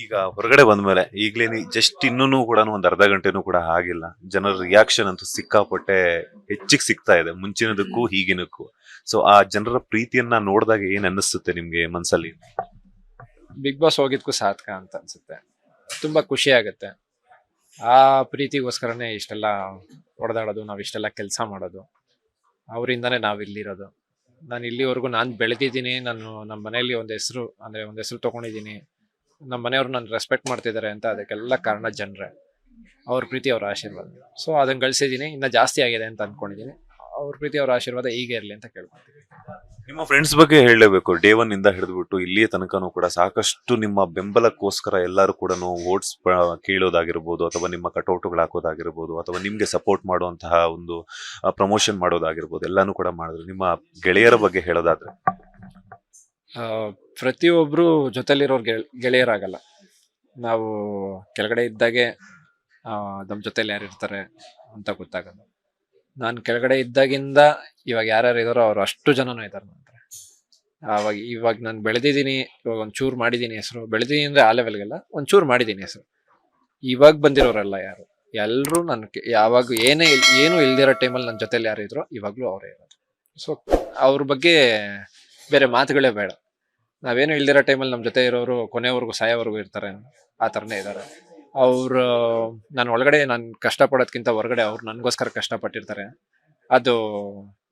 ಈಗ ಹೊರಗಡೆ ಬಂದ್ಮೇಲೆ ಈಗ್ಲೇ ಜಸ್ಟ್ ಇನ್ನೂ ಕೂಡ ಒಂದ್ ಅರ್ಧ ಗಂಟೆನೂ ಕೂಡ ಆಗಿಲ್ಲ, ಜನರ ರಿಯಾಕ್ಷನ್ ಅಂತೂ ಸಿಕ್ಕಾಪಟ್ಟೆ ಹೆಚ್ಚಿಗೆ ಸಿಗ್ತಾ ಇದೆ ಮುಂಚಿನದಕ್ಕೂ ಈಗಿನಕ್ಕೂ. ಸೊ ಆ ಜನರ ಪ್ರೀತಿಯನ್ನ ನೋಡಿದಾಗ ಏನ್ ಅನ್ನಿಸುತ್ತೆ ನಿಮ್ಗೆ ಮನ್ಸಲ್ಲಿ? ಬಿಗ್ ಬಾಸ್ ಹೋಗಿದ್ಕು ಸಾರ್ಥಕ ಅಂತ ಅನ್ಸುತ್ತೆ. ತುಂಬಾ ಖುಷಿ ಆಗುತ್ತೆ. ಆ ಪ್ರೀತಿಗೋಸ್ಕರನೇ ಇಷ್ಟೆಲ್ಲ ಹೊಡೆದಾಡೋದು, ನಾವ್ ಇಷ್ಟೆಲ್ಲ ಕೆಲಸ ಮಾಡೋದು, ಅವರಿಂದಾನೇ ನಾವ್ ಇಲ್ಲಿರೋದು. ನಾನು ಇಲ್ಲಿವರೆಗೂ ನಾನು ಬೆಳೆದಿದ್ದೀನಿ. ನಾನು ನಮ್ಮ ಮನೆಯಲ್ಲಿ ಒಂದ್ ಹೆಸರು ತಗೊಂಡಿದ್ದೀನಿ. ನಮ್ಮ ಮನೆಯವ್ರು ನನ್ನ ರೆಸ್ಪೆಕ್ಟ್ ಮಾಡ್ತಿದ್ದಾರೆ ಅಂತ ಅದಕ್ಕೆಲ್ಲ ಕಾರಣ ಜನರೇ, ಅವ್ರ ಪ್ರೀತಿ, ಅವ್ರ ಆಶೀರ್ವಾದ. ಸೊ ಅದನ್ನ ಗಳಿಸಿದ್ದೀನಿ, ಇನ್ನ ಜಾಸ್ತಿ ಆಗಿದೆ ಅಂತ ಅನ್ಕೊಂಡಿದ್ದೀನಿ. ಅವ್ರ ಪ್ರೀತಿ, ಅವ್ರ ಆಶೀರ್ವಾದ ಹೀಗೆ ಇರಲಿ ಅಂತ ಕೇಳ್ಕೊತೀನಿ. ನಿಮ್ಮ ಫ್ರೆಂಡ್ಸ್ ಬಗ್ಗೆ ಹೇಳಲೇಬೇಕು. ಡೇ ಒನ್ ಇಂದ ಹಿಡಿದ್ಬಿಟ್ಟು ಇಲ್ಲಿಯ ತನಕನೂ ಕೂಡ ಸಾಕಷ್ಟು ನಿಮ್ಮ ಬೆಂಬಲಕ್ಕೋಸ್ಕರ ಎಲ್ಲರೂ ಕೂಡ ವೋಟ್ಸ್ ಕೇಳೋದಾಗಿರ್ಬೋದು, ಅಥವಾ ನಿಮ್ಮ ಕಟೌಟ್ಗಳು ಹಾಕೋದಾಗಿರ್ಬೋದು, ಅಥವಾ ನಿಮ್ಗೆ ಸಪೋರ್ಟ್ ಮಾಡುವಂತಹ ಒಂದು ಪ್ರಮೋಷನ್ ಮಾಡೋದಾಗಿರ್ಬೋದು, ಎಲ್ಲಾನು ಕೂಡ ಮಾಡಿದ್ರು. ನಿಮ್ಮ ಗೆಳೆಯರ ಬಗ್ಗೆ ಹೇಳೋದಾದ್ರೆ? ಪ್ರತಿಯೊಬ್ರು ಜೊತೆಲಿರೋರ್ ಗೆಳೆಯರಾಗಲ್ಲ. ನಾವು ಕೆಳಗಡೆ ಇದ್ದಾಗೆ ನಮ್ಮ ಜೊತೆಲಿ ಯಾರು ಇರ್ತಾರೆ ಅಂತ ಗೊತ್ತಾಗಲ್ಲ. ನಾನು ಕೆಳಗಡೆ ಇದ್ದಾಗಿಂದ ಇವಾಗ ಯಾರ್ಯಾರು ಇದಾರೋ ಅವ್ರು ಅಷ್ಟು ಜನನೂ ಇದ್ದಾರೆ ನನ್ನ ಹತ್ರ. ಇವಾಗ ನಾನು ಬೆಳೆದಿದ್ದೀನಿ, ಇವಾಗ ಒಂಚೂರು ಮಾಡಿದ್ದೀನಿ ಹೆಸರು. ಬೆಳೆದಿದ್ದೀನಿ ಅಂದ್ರೆ ಆ ಲೆವೆಲ್ಗೆಲ್ಲ, ಒಂಚೂರು ಮಾಡಿದ್ದೀನಿ ಹೆಸರು. ಇವಾಗ ಬಂದಿರೋರೆಲ್ಲ ಯಾರು, ಎಲ್ರು ಯಾವಾಗ ಏನು ಇಲ್ದಿರೋ ಟೈಮಲ್ಲಿ ನನ್ನ ಜೊತೆಲಿ ಯಾರು ಇದ್ರು ಇವಾಗ್ಲೂ ಅವರೇ ಇರೋದು. ಸೊ ಅವ್ರ ಬಗ್ಗೆ ಬೇರೆ ಮಾತುಗಳೇ ಬೇಡ. ನಾವೇನು ಇಲ್ದಿರೋ ಟೈಮಲ್ಲಿ ನಮ್ಮ ಜೊತೆ ಇರೋರು ಕೊನೆವರೆಗೂ ಸಾಯೋವರೆಗೂ ಇರ್ತಾರೆ, ಆ ಥರನೇ ಇದ್ದಾರೆ ಅವರು. ನಾನು ಕಷ್ಟಪಡೋದ್ಕಿಂತ ಹೊರಗಡೆ ಅವ್ರು ನನಗೋಸ್ಕರ ಕಷ್ಟಪಟ್ಟಿರ್ತಾರೆ. ಅದು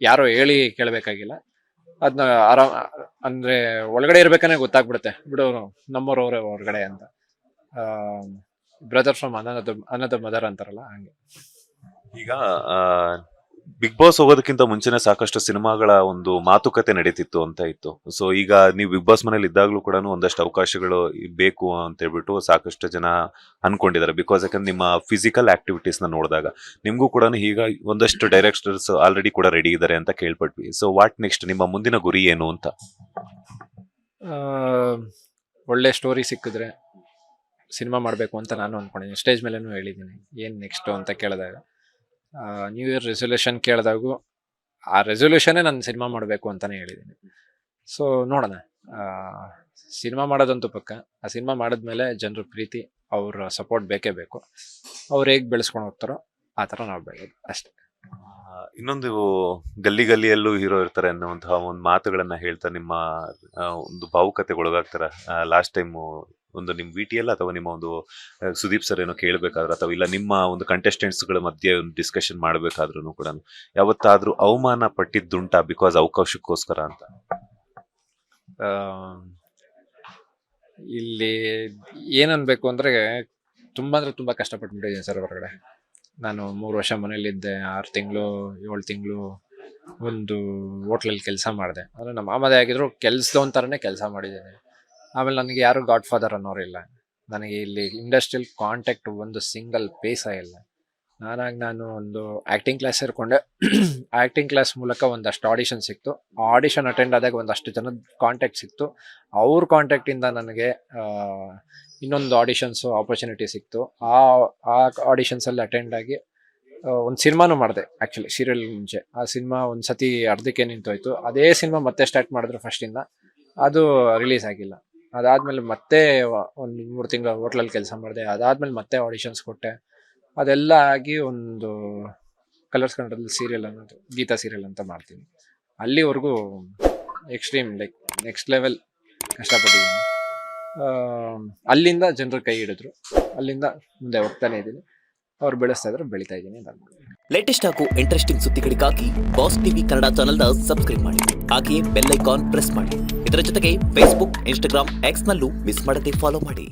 ಯಾರೋ ಹೇಳಿ ಕೇಳಬೇಕಾಗಿಲ್ಲ. ಅದನ್ನ ಅಂದ್ರೆ ಒಳಗಡೆ ಇರ್ಬೇಕಾನೆ ಗೊತ್ತಾಗ್ಬಿಡುತ್ತೆ, ಬಿಡು ನಮ್ಮವ್ರವ್ರೆ ಹೊರಗಡೆ ಅಂತ. ಬ್ರದರ್ ಫ್ರಮ್ ಅನದರ್ ಮದರ್ ಅಂತಾರಲ್ಲ, ಹಂಗೆ. ಈಗ ಬಿಗ್ ಬಾಸ್ ಹೋಗೋದಕ್ಕಿಂತ ಮುಂಚೆನೆ ಸಾಕಷ್ಟು ಸಿನಿಮಾಗಳ ಒಂದು ಮಾತುಕತೆ ನಡೀತಿತ್ತು ಅಂತ ಇತ್ತು. ಸೊ ಈಗ ನೀವು ಬಿಗ್ ಬಾಸ್ ಮನೇಲಿ ಇದ್ದಾಗ್ಲೂ ಕೂಡ ಒಂದಷ್ಟು ಅವಕಾಶಗಳು ಬೇಕು ಅಂತ ಹೇಳ್ಬಿಟ್ಟು ಸಾಕಷ್ಟು ಜನ ಅನ್ಕೊಂಡಿದ್ದಾರೆ. ಬಿಕಾಸ್ ಯಾಕಂದ್ರೆ ನಿಮ್ಮ ಫಿಸಿಕಲ್ ಆಕ್ಟಿವಿಟೀಸ್ ನ ನೋಡಿದಾಗ ನಿಮ್ಗೂ ಕೂಡ ಈಗ ಒಂದಷ್ಟು ಡೈರೆಕ್ಟರ್ಸ್ ಆಲ್ರೆಡಿ ಕೂಡ ರೆಡಿ ಇದ್ದಾರೆ ಅಂತ ಕೇಳ್ಪಟ್ವಿ. ಸೊ ವಾಟ್ ನೆಕ್ಸ್ಟ್, ನಿಮ್ಮ ಮುಂದಿನ ಗುರಿ ಏನು ಅಂತ? ಒಳ್ಳೆ ಸ್ಟೋರಿ ಸಿಕ್ಕಿದ್ರೆ ಸಿನಿಮಾ ಮಾಡಬೇಕು ಅಂತ ನಾನು ಅನ್ಕೊಂಡಿದ್ದೀನಿ. ಸ್ಟೇಜ್ ಮೇಲೇನು ಹೇಳಿದ್ದೀನಿ ಏನ್ ನೆಕ್ಸ್ಟ್ ಅಂತ ಕೇಳಿದಾಗ. ನ್ಯೂ ಇಯರ್ ರೆಸೊಲ್ಯೂಷನ್ ಕೇಳಿದಾಗೂ ಆ ರೆಸೊಲ್ಯೂಷನ್ನೇ ನಾನು ಸಿನಿಮಾ ಮಾಡಬೇಕು ಅಂತಾನೆ ಹೇಳಿದ್ದೀನಿ. ಸೊ ನೋಡೋಣ, ಸಿನಿಮಾ ಮಾಡೋದಂತೂ ಪಕ್ಕ. ಆ ಸಿನಿಮಾ ಮಾಡಿದ್ಮೇಲೆ ಜನರ ಪ್ರೀತಿ, ಅವ್ರ ಸಪೋರ್ಟ್ ಬೇಕೇ ಬೇಕು. ಅವ್ರು ಹೇಗೆ ಬೆಳೆಸ್ಕೊಂಡು ಹೋಗ್ತಾರೋ ಆ ಥರ ನಾವು ಬೆಳೆಯೋದು ಅಷ್ಟೇ. ಇನ್ನೊಂದು, ಗಲ್ಲಿ ಗಲ್ಲಿಯಲ್ಲೂ ಹೀರೋ ಇರ್ತಾರೆ ಅನ್ನುವಂತಹ ಒಂದು ಮಾತುಗಳನ್ನ ಹೇಳ್ತಾ ನಿಮ್ಮ ಒಂದು ಭಾವುಕತೆಗೊಳಗಾಗ್ತಾರ. ಲಾಸ್ಟ್ ಟೈಮ್ ಒಂದು ನಿಮ್ VTL ಅಥವಾ ನಿಮ್ಮ ಒಂದು ಸುದೀಪ್ ಸರ್ ಏನೋ ಕೇಳಬೇಕಾದ್ರೆ, ಅಥವಾ ಇಲ್ಲ ನಿಮ್ಮ ಒಂದು ಕಂಟೆಸ್ಟೆಂಟ್ಸ್ ಗಳ ಮಧ್ಯೆ ಒಂದು ಡಿಸ್ಕಷನ್ ಮಾಡ್ಬೇಕಾದ್ರೂ ಕೂಡ ಯಾವತ್ತಾದ್ರೂ ಅವಮಾನ ಪಟ್ಟಿದ್ದುಂಟಾ ಬಿಕಾಸ್ ಅವಕಾಶಕ್ಕೋಸ್ಕರ ಅಂತ? ಇಲ್ಲಿ ಏನನ್ಬೇಕು ಅಂದ್ರೆ ತುಂಬಾ ಕಷ್ಟಪಟ್ಬಿಟ್ಟಿದ್ದೀನಿ ಸರ್ ಹೊರಗಡೆ. ನಾನು 3 ವರ್ಷ ಮನೇಲಿದ್ದೆ. 6 ತಿಂಗಳು 7 ತಿಂಗಳು ಒಂದು ಹೋಟ್ಲಲ್ಲಿ ಕೆಲಸ ಮಾಡಿದೆ. ಅಂದ್ರೆ ನಮ್ಮ ಮಾಮದೇ ಆಗಿದ್ರು ಕೆಲ್ಸದವಂತರನೇ ಕೆಲಸ ಮಾಡಿದ್ದೇನೆ. ಆಮೇಲೆ ನನಗೆ ಯಾರು ಗಾಡ್ ಫಾದರ್ ಅನ್ನೋರಿಲ್ಲ. ನನಗೆ ಇಲ್ಲಿ ಇಂಡಸ್ಟ್ರಿಯಲ್ ಕಾಂಟ್ಯಾಕ್ಟ್ ಒಂದು ಸಿಂಗಲ್ ಪೈಸಾ ಇಲ್ಲ. ನಾನು ಒಂದು ಆ್ಯಕ್ಟಿಂಗ್ ಕ್ಲಾಸ್ ಸೇರಿಕೊಂಡೆ. ಆ್ಯಕ್ಟಿಂಗ್ ಕ್ಲಾಸ್ ಮೂಲಕ ಒಂದಷ್ಟು ಆಡಿಷನ್ ಸಿಕ್ತು. ಆಡಿಷನ್ ಅಟೆಂಡ್ ಆದಾಗ ಒಂದಷ್ಟು ಜನದ ಕಾಂಟ್ಯಾಕ್ಟ್ ಸಿಕ್ತು. ಅವ್ರ ಕಾಂಟ್ಯಾಕ್ಟಿಂದ ನನಗೆ ಇನ್ನೊಂದು ಆಡಿಷನ್ಸು ಆಪರ್ಚುನಿಟಿ ಸಿಕ್ತು. ಆ ಆಡಿಷನ್ಸಲ್ಲಿ ಅಟೆಂಡ್ ಆಗಿ ಒಂದು ಸಿನಿಮಾನು ಮಾಡಿದೆ. ಆ್ಯಕ್ಚುಲಿ ಸೀರಿಯಲ್ ಮುಂಚೆ ಆ ಸಿನಿಮಾ ಒಂದು ಸತಿ ಅರ್ಧಕ್ಕೆ ನಿಂತೋಯ್ತು. ಅದೇ ಸಿನಿಮಾ ಮತ್ತೆ ಸ್ಟಾರ್ಟ್ ಮಾಡಿದ್ರು ಫಸ್ಟಿಂದ. ಅದು ರಿಲೀಸ್ ಆಗಿಲ್ಲ. ಅದಾದ್ಮೇಲೆ ಮತ್ತೆ ಒಂದು 3 ತಿಂಗಳು ಹೋಟ್ಲಲ್ಲಿ ಕೆಲಸ ಮಾಡಿದೆ. ಅದಾದ್ಮೇಲೆ ಮತ್ತೆ ಆಡಿಷನ್ಸ್ ಕೊಟ್ಟೆ. ಅದೆಲ್ಲ ಆಗಿ ಒಂದು ಕಲರ್ಸ್ ಕನ್ನಡದಲ್ಲಿ ಸೀರಿಯಲ್ ಅನ್ನೋದು, ಗೀತಾ ಸೀರಿಯಲ್ ಅಂತ ಮಾಡ್ತೀನಿ. ಅಲ್ಲಿವರೆಗೂ ಎಕ್ಸ್ಟ್ರೀಮ್ ಲೈಕ್ ನೆಕ್ಸ್ಟ್ ಲೆವೆಲ್ ಕಷ್ಟಪಟ್ಟಿದ್ದೀನಿ. ಅಲ್ಲಿಂದ ಜನರು ಕೈ ಹಿಡಿದ್ರು. ಅಲ್ಲಿಂದ ಮುಂದೆ ಹೋಗ್ತಾನೆ ಇದ್ದೀನಿ. ಅವ್ರು ಬೆಳೆಸ್ತಾ ಇದ್ರು, ಬೆಳಿತಾ ಇದ್ದೀನಿ ಅಂತ ಅನ್ಕೊಂಡು. ಲೇಟೆಸ್ಟ್ ಹಾಗೂ ಇಂಟ್ರೆಸ್ಟಿಂಗ್ ಸುದ್ದಿಗಳಿಗಾಗಿ ಬಾಸ್ ಟಿವಿ ಕನ್ನಡ ಚಾನೆಲ್ನ ಸಬ್ಸ್ಕ್ರೈಬ್ ಮಾಡಿ. ಹಾಗೆಯೇ ಬೆಲ್ ಐಕಾನ್ ಪ್ರೆಸ್ ಮಾಡಿ. ಇದರ ಜೊತೆಗೆ ಫೇಸ್ಬುಕ್, ಇನ್ಸ್ಟಾಗ್ರಾಮ್, ಎಕ್ಸ್ ನಲ್ಲೂ ಮಿಸ್ ಮಾಡದೆ ಫಾಲೋ ಮಾಡಿ.